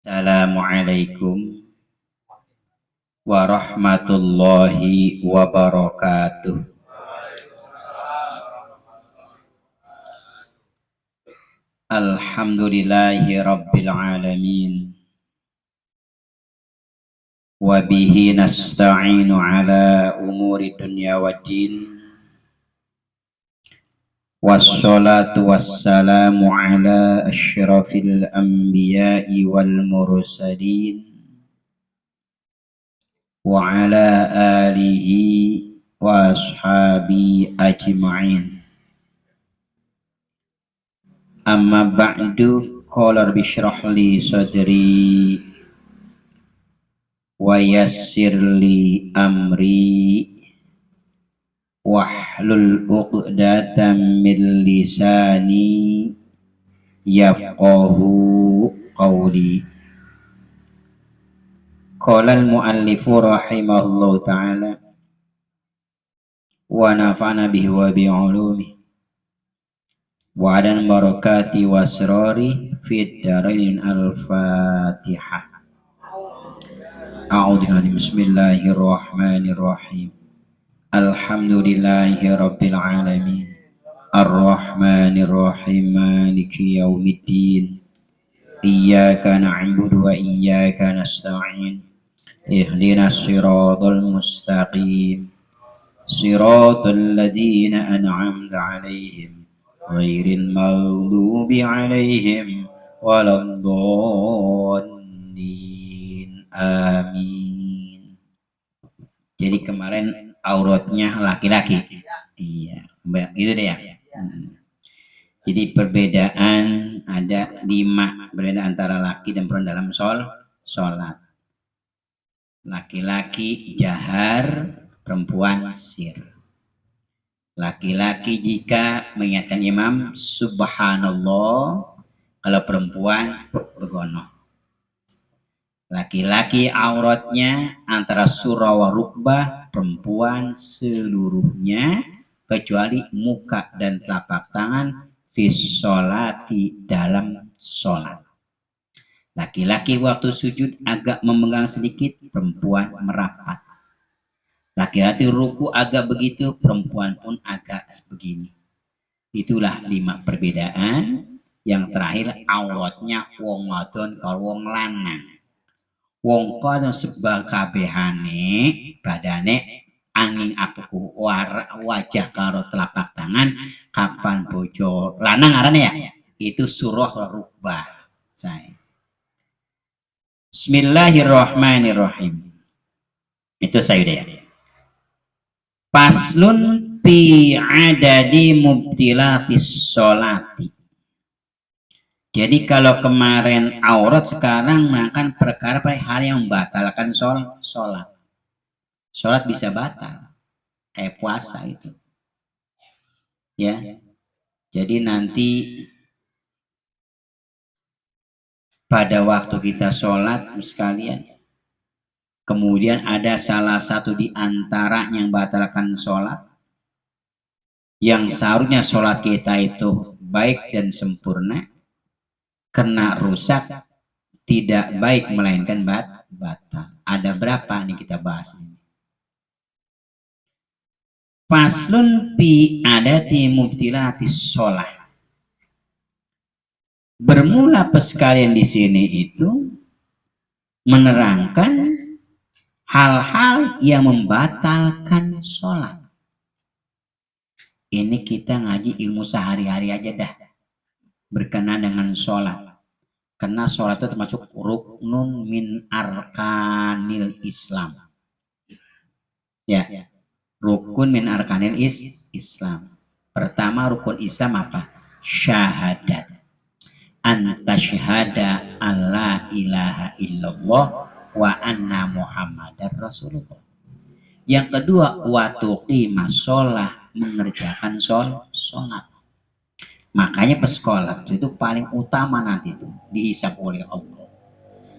Assalamualaikum warahmatullahi wabarakatuh. Alhamdulillahi rabbil alamin. Wabihi nasta'inu ala umuri dunya waddin. Wassalatu wassalamu ala asyrafil anbiya'i wal mursalin. Wa ala alihi wa ashabi ajma'in. Amma ba'du, qala rabbi shrah li sadri wa yassir li amri wahlul 'uqdatam min lisani yafqahu qawli. Qala al-muallifu rahimahullahu ta'ala wa nafa'ana bihi wa bi'ulumihi wa adan barakati wasrari fid darain. Al-Fatihah. A'udzu bismillahirrahmanirrahim. Alhamdulillahi rabbil alamin. Ar-Rahmanirrahim. Maliki yaumiddin. Iyyaka na'budu wa iyyaka nasta'in. Ihdinas siratal mustaqim. Siratal ladzina an'amta 'alaihim ghairil maghdubi 'alaihim waladdallin. Amin. Jadi kemarin auratnya laki-laki. Iya, itu deh ya. Jadi perbedaan ada 5 berbeda antara laki dan perempuan dalam sholat. Laki-laki jahar, perempuan sir. Laki-laki jika mengingatkan imam subhanallah, kalau perempuan bergonoh. Laki-laki auratnya antara surah wa rukbah, perempuan seluruhnya kecuali muka dan telapak tangan fis sholati, dalam sholat. Laki-laki waktu sujud agak memegang sedikit, perempuan merapat. Laki-laki ruku agak begitu, perempuan pun agak begini. Itulah 5 perbedaan. Yang terakhir auratnya wong wadon kalau wong lanang. Wong wadon sebab kabehane badane angin apeku wajah karo telapak tangan kapan bojo lanang arane ya. Itu surah rukbah. Saya. Bismillahirrahmanirrahim. Itu saya udah ya. Paslun fi adadi mubtilatis sholati. Jadi kalau kemarin aurat, sekarang makan perkara hal yang membatalkan sholat. Sholat bisa batal. Kayak puasa itu. Ya. Jadi nanti pada waktu kita sholat sekalian, kemudian ada salah satu di antara yang batalkan sholat, yang seharusnya sholat kita itu baik dan sempurna, kena rusak, tidak baik melainkan batal. Ada berapa nih kita bahas ini. Faslun fi adati mubtilatis sholah. Bermula sekalian di sini itu menerangkan hal-hal yang membatalkan sholat. Ini kita ngaji ilmu sehari-hari aja dah, berkenaan dengan sholat. Karena sholat itu termasuk ruknun min arkanil Islam. Ya, rukun min arkanil Islam. Pertama rukun Islam apa? Syahadat. Anta syahada alla ilaha illallah wa anna muhammadar rasulullah. Yang kedua, wa tuqimas sholah, mengerjakan sholat. Makanya pesekolah itu paling utama nanti itu dihisab oleh Allah.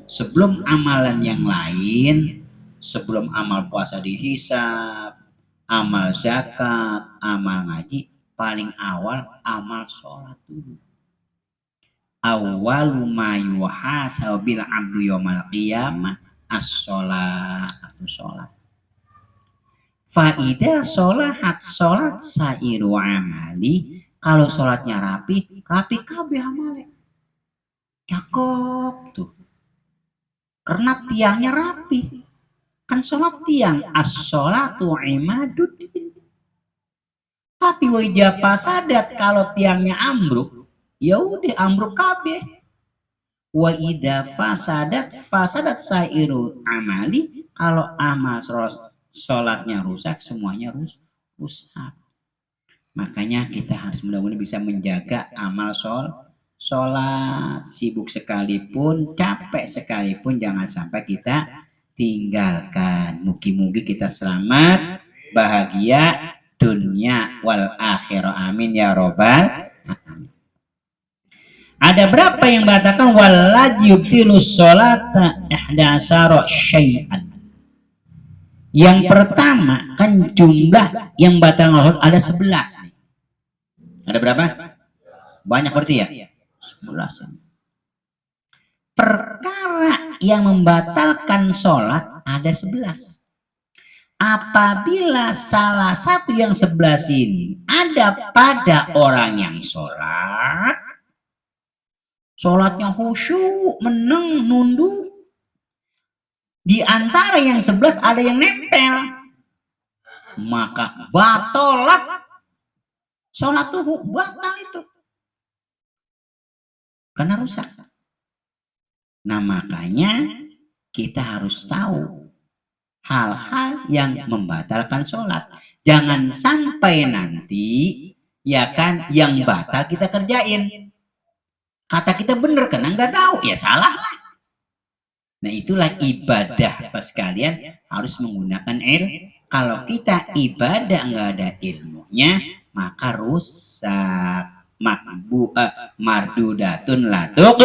Sebelum amalan yang lain, sebelum amal puasa dihisab, amal zakat, amal ngaji, paling awal amal sholat dulu. awwalu ma yuhasabu bil abdu yaumal qiyamah as-sholatu. Faida sholat sairu amali, kalau sholatnya rapi kabeh amale. Cakep tuh. Karena tiangnya rapi. Kan sholat tiang, as-sholatu imaduddin. Tapi wajah pasadat, kalau tiangnya ambruk, ya udah ambruk kabeh. Wa idza fasadat sairu amali, kalau amal sholatnya rusak, semuanya rusak. Makanya kita harus mudah-mudahan bisa menjaga amal sholat. Sibuk sekalipun, capek sekalipun, jangan sampai kita tinggalkan. Mugi-mugi kita selamat, bahagia dunia wal akhirah. Amin ya robbal. Ada berapa yang mengatakan walad yubtilus sholata ihdasyara syai'an. Yang pertama kan jumlah yang batal sholat ada 11. Ada berapa? Banyak berarti ya? 11. Perkara yang membatalkan sholat ada 11. Apabila salah satu yang 11 ini ada pada orang yang sholat, sholatnya khusyuk, meneng, nunduk, di antara yang 11 ada yang nempel, maka batalat sholat tuh, batal itu karena rusak. Nah makanya kita harus tahu hal-hal yang membatalkan sholat. Jangan sampai nanti ya kan yang batal kita kerjain. Kata kita bener karena nggak tahu, ya salah lah. Nah itulah ibadah pas kalian harus menggunakan Kalau kita ibadah nggak ada ilmunya, maka rusak. Mardudatun latuk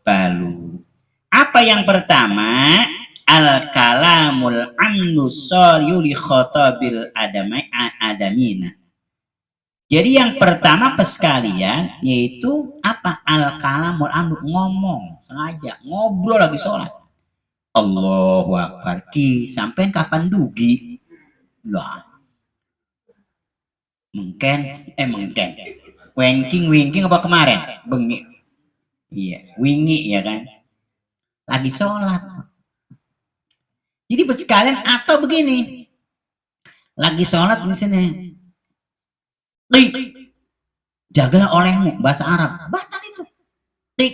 balu. Apa yang pertama? Al-kalamul amnu yuli khotobil adamina. Jadi yang pertama sekalian yaitu apa? Al-kalamul amnu, ngomong sengaja, ngobrol lagi sholat. Allahu Akbar. Sampai kapan dugi? Lah. Mungkin winking apa kemarin? Bengi. Iya, wingi ya kan. Lagi sholat. Jadi sekalian atau begini. Lagi sholat di sini. Jagalah olehmu, bahasa Arab. Batal itu.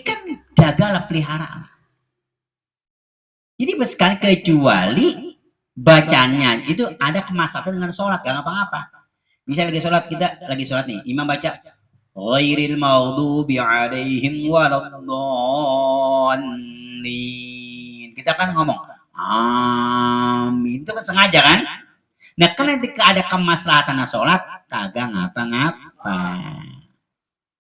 Kan jagalah peliharaan. Jadi sekali kecuali bacanya itu ada kemaslahatan dengan sholat, gak ngapa-ngapa. Bisa lagi sholat nih, imam baca ghairil maghdubi alaihim waladdallin. Kita kan ngomong amin, itu kan sengaja kan. Nah karena ada kemaslahatan sholat, kagak ngapa-ngapa.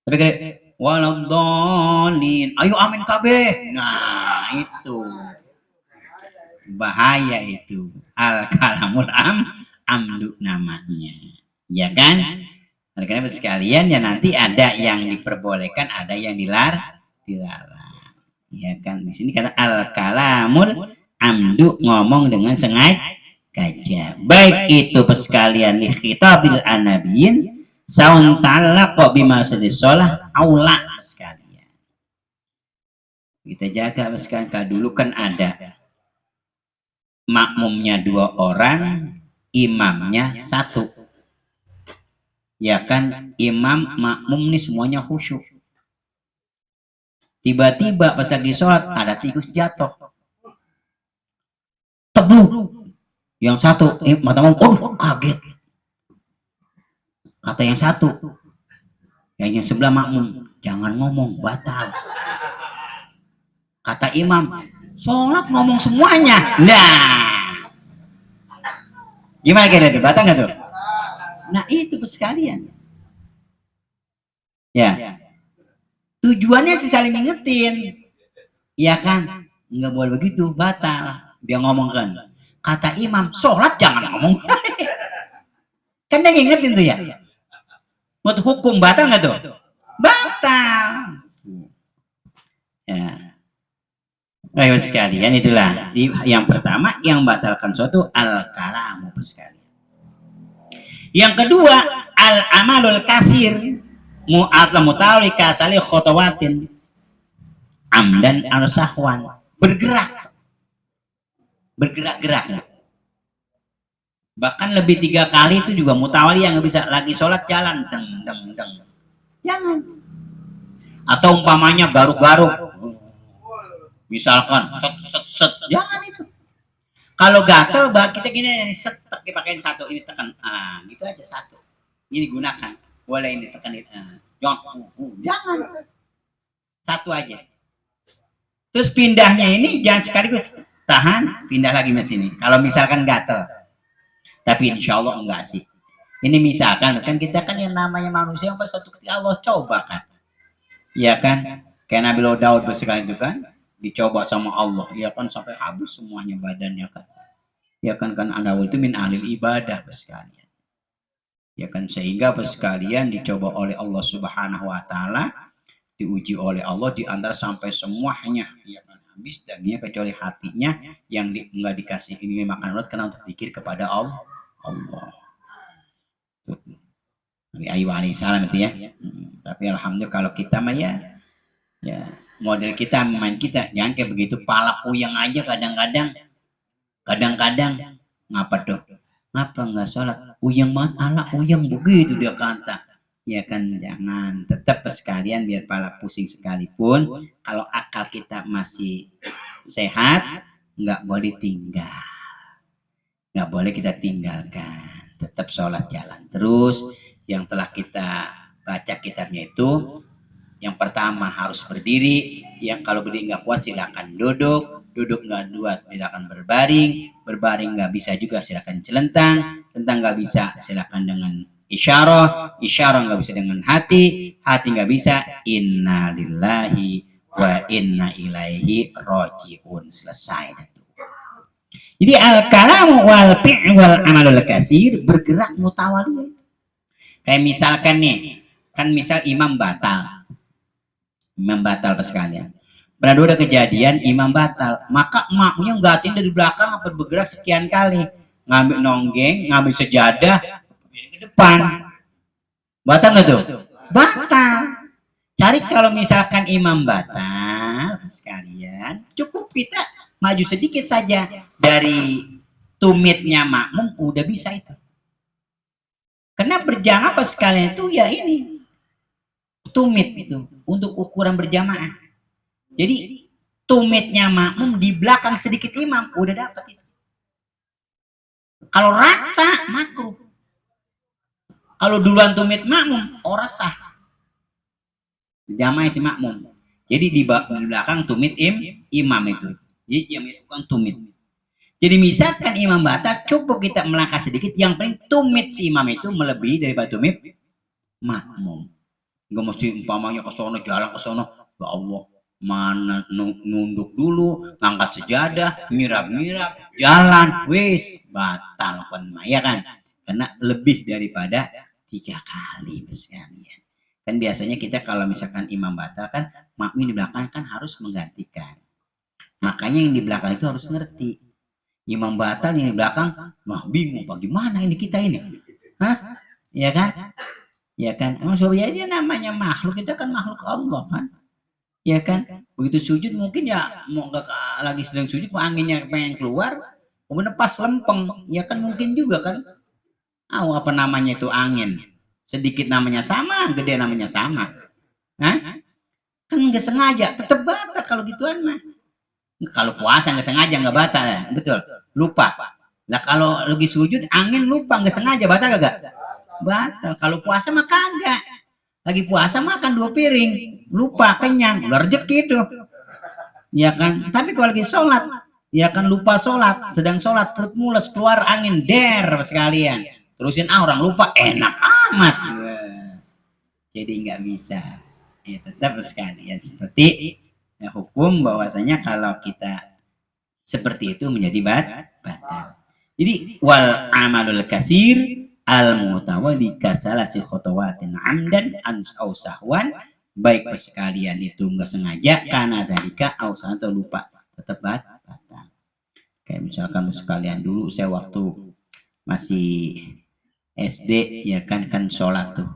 Tapi kayak waladdallin, ayo amin kabeh. Nah itu bahaya itu. Al-kalamul amdu namanya, ya kan? Karena sekalian ya nanti ada yang diperbolehkan, ada yang dilarang, ya kan? Di sini kata al-kalamul amdu, ngomong dengan sengaja. Baik itu sekalian li khitabil anabiyin saun ta'allaq bima sadisolah aula sekalian. Kita jaga sekalian. Dulu kan ada makmumnya 2 orang, imamnya 1. Ya kan, imam makmum nih semuanya khusyuk. Tiba-tiba pas lagi sholat ada tikus jatuh. Tebluk. Yang 1 mata kaget. Kata yang 1, yang sebelah makmum, jangan ngomong, batal. Kata imam, sholat ngomong semuanya. Nah, gimana kira-kira, batal nggak tuh? Nah itu sekalian. Ya, tujuannya sih saling ngingetin, ya kan? Nggak boleh begitu, batal. Dia ngomong kan, kata imam, sholat jangan ngomong. Kan dia ngingetin tuh ya. Buat hukum batal nggak tuh? Batal. Ya. Ayo sekalian, itulah yang pertama yang batalkan suatu al-kalamu sekalian. Yang kedua al-amalul kasir mutawali kasali khotawatin amdan al-sahwan, bergerak-gerak. Bahkan lebih 3 kali itu juga mutawali, yang nggak bisa lagi sholat jalan deng deng deng, jangan. Atau umpamanya garuk-garuk, misalkan set set set, jangan itu. Kalau gatel kita gini, set dipakein satu, ini tekan, gitu aja satu, ini gunakan, boleh ini tekan itu, jangan, satu aja. Terus pindahnya ini jangan sekaligus, tahan, pindah lagi mesin ini. Kalau misalkan gatel, tapi insya Allah enggak sih. Ini misalkan kan kita kan yang namanya manusia yang suatu ketika Allah coba kan, ya kan, kayak Nabi Daud bersekali itu kan, dicoba sama Allah, ya kan, sampai habis semuanya badannya kan, ya kan, Anda itu min alil ibadah sekalian, ya kan, sehingga sekalian dicoba oleh Allah Subhanahu Wa Taala, diuji oleh Allah di antara sampai semuanya, ya kan, habis, dan dia kecuali hatinya yang enggak dikasih ini makan ulat karena untuk zikir kepada Allah. Nabi Ayub alaihissalam itu ya. Tapi alhamdulillah kalau kita mah ya model kita, main kita jangan kayak begitu, pala puyeng aja kadang-kadang ngapa tuh, ngapa nggak sholat, puyeng banget, ala puyeng begitu dia kata, ya kan, jangan, tetap sekalian biar pala pusing sekalipun, kalau akal kita masih sehat nggak boleh tinggal, nggak boleh kita tinggalkan, tetap sholat jalan terus. Yang telah kita baca kitabnya itu, yang pertama harus berdiri, yang kalau berdiri nggak kuat silakan duduk nggak kuat silakan berbaring nggak bisa juga silakan celentang nggak bisa silakan dengan isyarah nggak bisa dengan hati nggak bisa inna lillahi wa inna ilaihi rojiun, selesai. Jadi al-kalamu wal fi'l wal amalul kasir, bergerak mutawali. Kayak misalkan nih, kan misal imam batal sekalian. Pernah ada kejadian imam batal, maka makmumnya nggatin dari belakang apa bergerak sekian kali, ngambil nonggeng, ngambil sejadah ke depan. Batal nggak tuh? Batal. Cari kalau misalkan imam batal sekalian, cukup kita maju sedikit saja dari tumitnya makmum, udah bisa itu. Karena berjamaah apa sekalian itu ya ini tumit itu untuk ukuran berjamaah. Jadi tumitnya makmum di belakang sedikit imam udah dapat itu. Kalau rata makruh. Kalau duluan tumit makmum ora sah. Jamaah si makmum. Jadi di belakang tumit imam itu. Jadi imam itu kan tumit. Jadi misalkan imam batal, cukup kita melangkah sedikit, yang penting tumit si imam itu melebihi daripada tumit makmum. Enggak mesti umpamanya ke sono, jalan ke sono, ya Allah, mana nunduk dulu, ngangkat sejadah, mirap-mirap, jalan, wis batal ya kan? Karena lebih daripada 3 kali sekalian. Kan biasanya kita kalau misalkan imam batal kan, makmum di belakang kan harus menggantikan. Makanya yang di belakang itu harus ngerti. Imam batal yang di belakang, wah bingung bagaimana ini kita ini, hah? Ya kan? Ya kan, emang sebenarnya namanya makhluk, kita kan makhluk Allah kan, ya kan, begitu sujud mungkin ya mau nggak lagi sedang sujud, anginnya pengen keluar, kemudian pas lempeng, ya kan, mungkin juga kan, apa namanya itu angin, sedikit namanya sama, gede namanya sama, hah? Kan nggak sengaja, tetap batal kalau gituan mah. Kalau puasa nggak sengaja nggak batal ya, betul, lupa. Nah kalau lagi sujud angin lupa nggak sengaja, batal gak? Batal. Kalau puasa mah kagak. Lagi puasa makan 2 piring, lupa kenyang, udah rezeki itu. Ya kan? Tapi kalau lagi sholat, ya kan lupa sholat, sedang sholat perut mules keluar angin der sekalian. Terusin orang lupa, enak amat. Jadi nggak bisa. Ya tetap sekalian seperti hukum bahwasanya kalau kita seperti itu menjadi batal. Jadi wal amalul katsir al mutawalli kasalasi khotawatin amdan aw sahwan baik sekalian itu nggak sengaja karena dalika ausan atau lupa tetap batal. Kayak misalkan sekalian dulu saya waktu masih SD ya kan sholat tuh,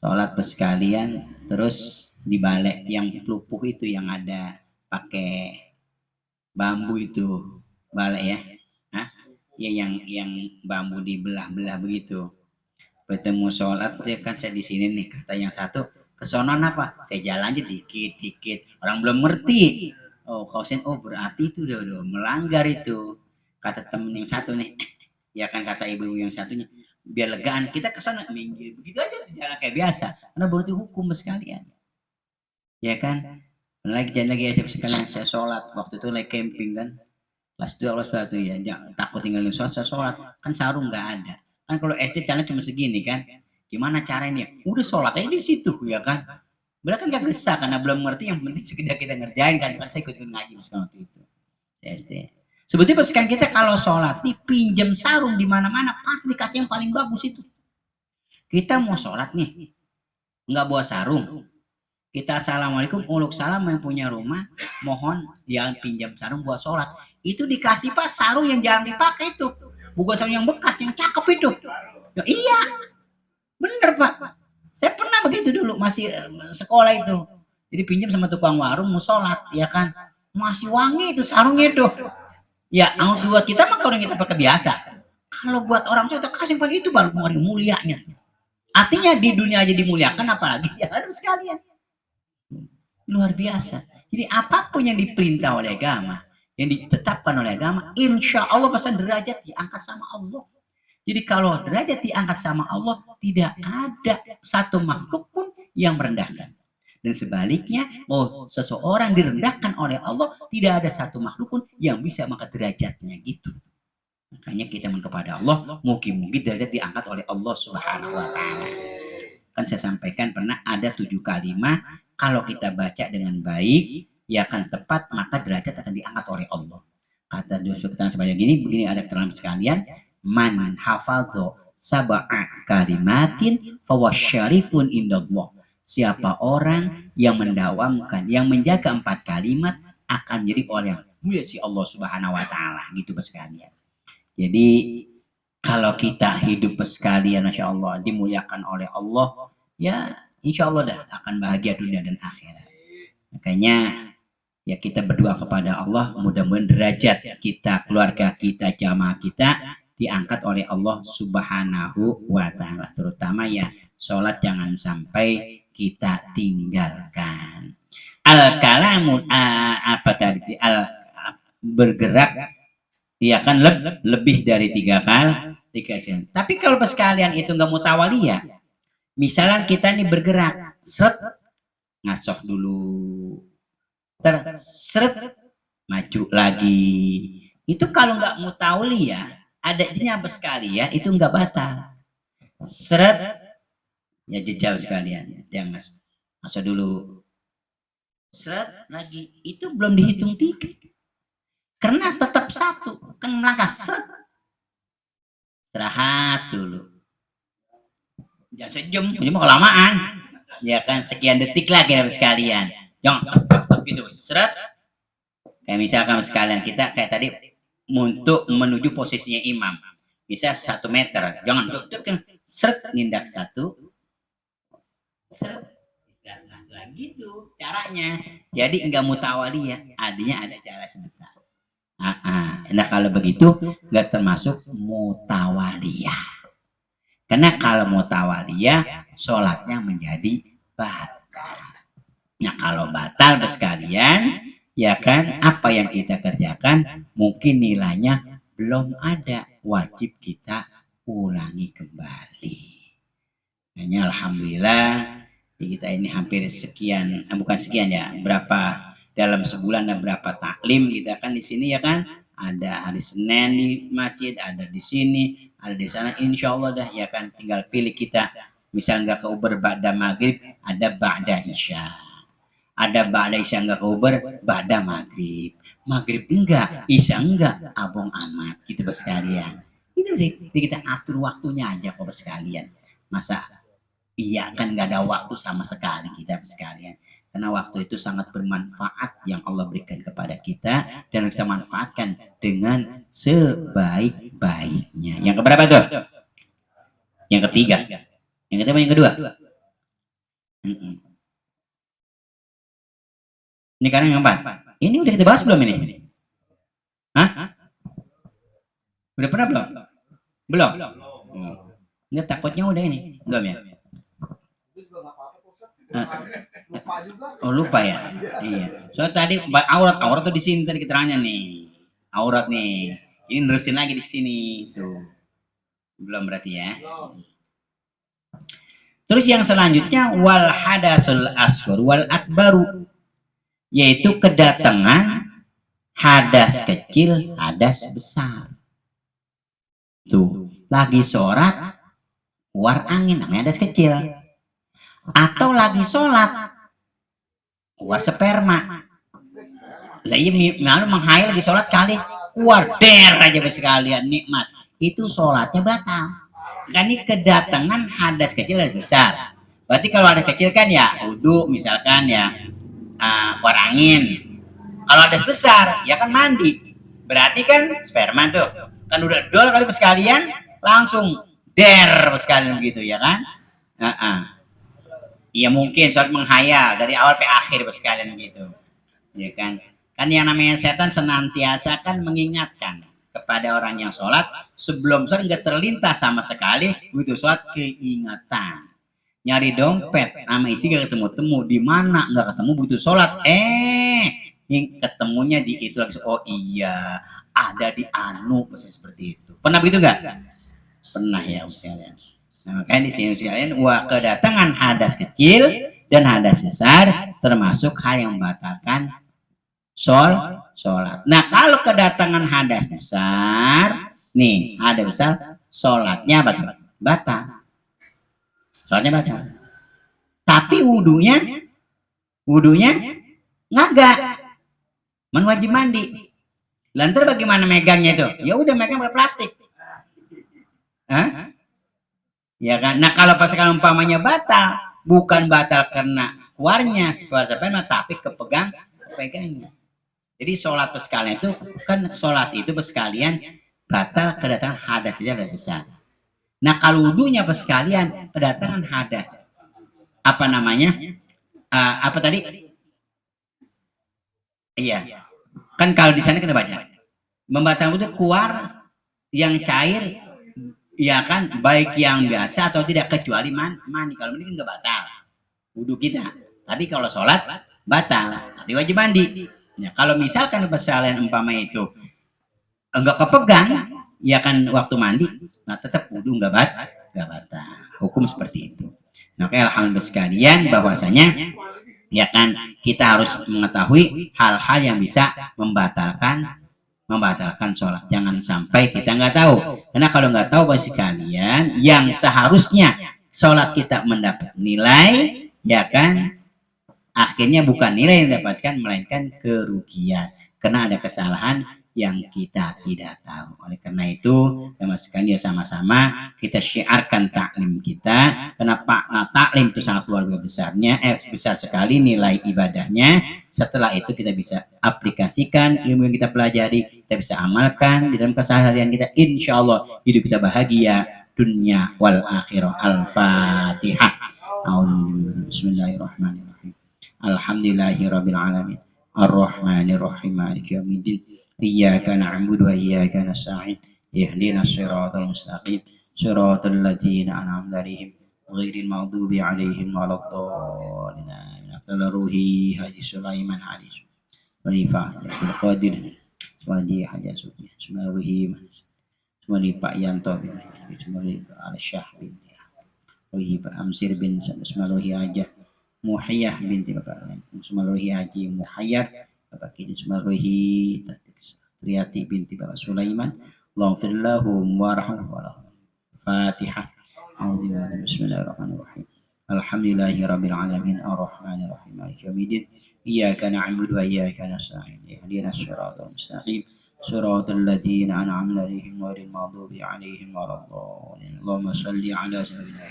sholat sekalian terus di balai yang pelupuh itu yang ada pakai bambu itu balai ya, Hah? Ya yang bambu dibelah-belah begitu. Bertemu sholat ya kan saya di sini nih kata yang satu kesonon apa saya jalan aja dikit-dikit orang belum ngerti, oh kausin oh berarti itu udah melanggar itu kata temen yang satu nih ya kan kata ibu yang satunya biar legaan kita kesana minggir begitu aja jalan kayak biasa karena berarti hukum sekalian ya kan. Lagi jangan lagi aja sekalian saya sholat waktu itu lagi camping kan kelas 2 kelas 1 ya jangan takut tinggalin sholat saya sholat kan sarung nggak ada kan kalau SD celana cuma segini kan gimana caranya udah sholat aja di situ ya kan berarti kan gak gesah karena belum ngerti yang penting sekedar kita ngerjain kan saya ikut ngaji sekarang waktu itu SD sebetulnya sekarang kita kalau sholat nih pinjam sarung di mana-mana pasti dikasih yang paling bagus itu kita mau sholat nih nggak bawa sarung kita assalamualaikum uluk salam yang punya rumah mohon jangan pinjam sarung buat sholat itu dikasih pak sarung yang jarang dipakai itu bukan sarung yang bekas yang cakep itu ya, iya bener pak saya pernah begitu dulu masih sekolah itu jadi pinjam sama tukang warung mau sholat ya kan masih wangi itu sarungnya itu ya buat kita mah kalau kita pakai biasa kalau buat orang tua kasih pakai itu baru mulianya artinya di dunia aja dimuliakan apalagi ya harus sekalian luar biasa. Jadi apapun yang diperintah oleh agama, yang ditetapkan oleh agama, insya Allah pasal derajat diangkat sama Allah. Jadi kalau derajat diangkat sama Allah, tidak ada satu makhluk pun yang merendahkan. Dan sebaliknya, seseorang direndahkan oleh Allah, tidak ada satu makhluk pun yang bisa mengangkat derajatnya gitu. Makanya kita mohon kepada Allah, mungkin-mungkin derajat diangkat oleh Allah Subhanahu wa Ta'ala. Kan saya sampaikan pernah ada 7 kalimat kalau kita baca dengan baik ya akan tepat maka derajat akan diangkat oleh Allah. Kata Yusuf kita sebanyak begini ada keterangan sekalian man hafadho sab'a kalimatin fawasyarifun indallah. Siapa orang yang mendawamkan yang menjaga 4 kalimat akan menjadi orang yang mulia si Allah Subhanahu wa Ta'ala gitu sekalian. Jadi kalau kita hidup sekalian Masya Allah dimuliakan oleh Allah ya insya Allah dah akan bahagia dunia dan akhirat. Makanya ya kita berdoa kepada Allah mudah-mudahan derajat kita, keluarga kita, jamaah kita diangkat oleh Allah Subhanahu wa Ta'ala. Terutama ya sholat jangan sampai kita tinggalkan. Al-kalamun apa tadi? Bergerak ya kan lebih dari 3 kali. Tapi kalau sekalian itu nggak mutawaliyah, misalnya kita nih bergerak, seret, ngasoh dulu, seret, maju lagi. Itu kalau nggak mutawaliyah, ada apa sekali ya, itu nggak batal. Seret, ya jejal sekalian, jangan ngasoh dulu, seret lagi, itu belum dihitung 3. Karena tetap 1, kan langkah seret. Istirahat dulu. Jangan sejam, ini mau kelamaan. Ya kan sekian detik lagi harus sekalian. Jangan gitu, seret. Kayak misalkan sekalian kita kayak tadi untuk menuju posisinya imam. Bisa 1 meter. Jangan deg-deg seret nindak 1. Seret. Istirahat lagi tuh caranya. Jadi enggak mutawaliyah, adanya ada cara sebentar. Nah kalau begitu nggak termasuk mutawaliyah. Karena kalau mutawaliyah sholatnya menjadi batal. Nah kalau batal sekalian, ya kan apa yang kita kerjakan mungkin nilainya belum ada, wajib kita ulangi kembali. Hanya alhamdulillah kita ini hampir sekian, bukan sekian ya, berapa dalam sebulan dan berapa taklim kita kan di sini ya kan, ada hari Senin di masjid, ada di sini, ada di sana, insya Allah dah ya kan, tinggal pilih kita. Misal nggak ke Uber ba'da maghrib, ada ba'da isya, ada ba'da isya nggak ke Uber, ba'da maghrib, maghrib enggak, isya enggak, abong amat gitu sekalian. Itu sih kita atur waktunya aja kok sekalian. Masa Iya kan nggak ada waktu sama sekali kita sekalian. Karena waktu itu sangat bermanfaat yang Allah berikan kepada kita dan kita manfaatkan dengan sebaik-baiknya. Yang keberapa tuh? Yang ketiga. Yang ketiga yang kedua. Ini kan yang keempat. Ini udah kita bahas belum ini? Hah? Udah pernah belum? Belum. Enggak takutnya udah ini. Belum ya? Oh lupa ya. Iya. Soalnya tadi aurat tuh di sini tadi keterangannya nih. Aurat nih. Ini nerusin lagi di sini tuh. Belum berarti ya. Terus yang selanjutnya wal hadasul asghar wal akbaru, yaitu kedatangan hadas kecil, hadas besar. Tuh, lagi sholat keluar angin namanya hadas kecil. Atau lagi sholat keluar sperma. Lah iya menghayal lagi sholat kali keluar der aja sekalian nikmat. Itu sholatnya batal. Kan ini kedatangan hadas kecil hadas besar. Berarti kalau ada kecil kan ya wudhu misalkan ya keluar angin. Kalau hadas besar ya kan mandi. Berarti kan sperma tuh kan udah dol kali sekalian langsung der sekalian begitu ya kan. Iya mungkin sholat menghayal dari awal sampai akhir sekalian gitu. Ya kan. Kan yang namanya setan senantiasa kan mengingatkan kepada orang yang sholat sebelum sholat nggak terlintas sama sekali begitu sholat keingatan nyari dompet sama isi gak ketemu di mana nggak ketemu begitu sholat ketemunya di itu lagi oh iya ada di anu seperti itu pernah begitu nggak pernah ya sekalian. Nah, makanya di sini sekalian kedatangan hadas kecil dan hadas besar termasuk hal yang membatalkan sholat. Nah kalau kedatangan hadas besar, nih hadas besar, sholatnya batal. Sholatnya batal. Tapi wudhunya ngagak, wajib mandi. Lantar bagaimana megangnya itu? Ya udah megang pakai plastik. Hah? Ya kan. Nah kalau pas kalau umpamanya batal, bukan batal karena keluarnya sperma, tapi kepegangnya. Jadi sholat sekalian itu kan sholat itu sekalian batal kedatangan hadas kecil dan besar. Nah kalau wudhunya sekalian kedatangan hadas apa namanya apa tadi? Iya. Kan kalau di sana kita baca membatalkan wudhu keluar yang cair ya kan baik yang biasa atau tidak kecuali mani. Kalau mani kan nggak batal wudhu kita. Tapi kalau sholat batal, tapi wajib mandi. Ya, kalau misalkan kesalahan umpama itu enggak kepegang, ya kan waktu mandi, nah tetap wudhu enggak batal. Hukum seperti itu. Nah, alhamdulillah sekalian bahwasanya ya kan kita harus mengetahui hal-hal yang bisa membatalkan sholat. Jangan sampai kita nggak tahu. Karena kalau nggak tahu bagi sekalian, yang seharusnya sholat kita mendapat nilai, ya kan akhirnya bukan nilai yang didapatkan melainkan kerugian karena ada kesalahan yang kita tidak tahu. Oleh karena itu sekalian ya sama-sama kita syiarkan taklim kita karena taklim itu sangat luar biasa besarnya besar sekali nilai ibadahnya. Setelah itu kita bisa aplikasikan ilmu yang kita pelajari, kita bisa amalkan di dalam keseharian kita, insya Allah hidup kita bahagia dunia wal akhirah. Al-Fatihah. Bismillahirrahmanirrahim. Alhamdulillahirabbil alamin. Arrahmanirrahim. Maliki yaumiddin. Iyyaka na'budu wa iyyaka nasta'in. Ihdinas siratal mustaqim. Siratal ladzina an'amta 'alaihim ghairil maghdubi 'alaihim waladdallin. Ruhi Haji Sulaiman Hadis. Wanifah Abdul Qadir. Wadi Haji Sufi. Ruhi Wani Pak Yanto. Wani Al-Syah bin Ruhi Pak Amsir bin Ruhi Ajah. Muhayyah binti Bapak Sumaruhi Haji Muhayyar Bapak Kini Sumaruhi Triati binti Bapak Sulaiman Allahumma warahmatullahi Fatihah. Bismillahirrahmanirrahim. Alhamdulillahi rabbil alamin arrahmanirrahim maliki yaumiddin إياك نعبد وإياك نستعين اهدنا الصراط المستقيم صراط الذين أنعمت عليهم غير المغضوب عليهم ولا الضالين اللهم صل على سيدنا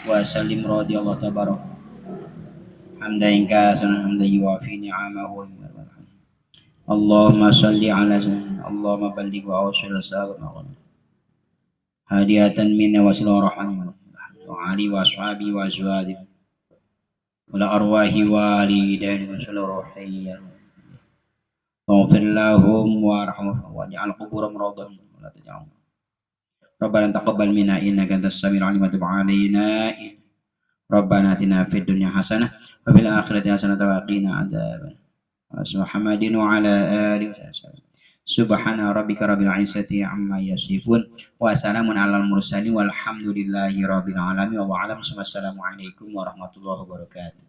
وسلم رضي الله تبارك حمدا كاسا حمدا يوافي نعمه ويمر اللهم صل على سيدنا اللهم بلغ وأوصل السلام هدية منا وسل رحمة وعلي وأصحابه وأزواجه ولا أرواح والدين وسل روحي واغفر لهم وارحمهم واجعل قبورهم روضة ولا تجعلهم ربنا تقبل منا إنك أنت السميع العليم وتب علينا ربنا آتنا في الدنيا حسنة وفي الآخرة حسنة وقنا عذاب محمد وعلى آله وسلم سبحان ربك رب العزة عما يصفون وسلام على المرسلين والحمد لله رب العالمين والسلام عليكم ورحمة الله وبركاته.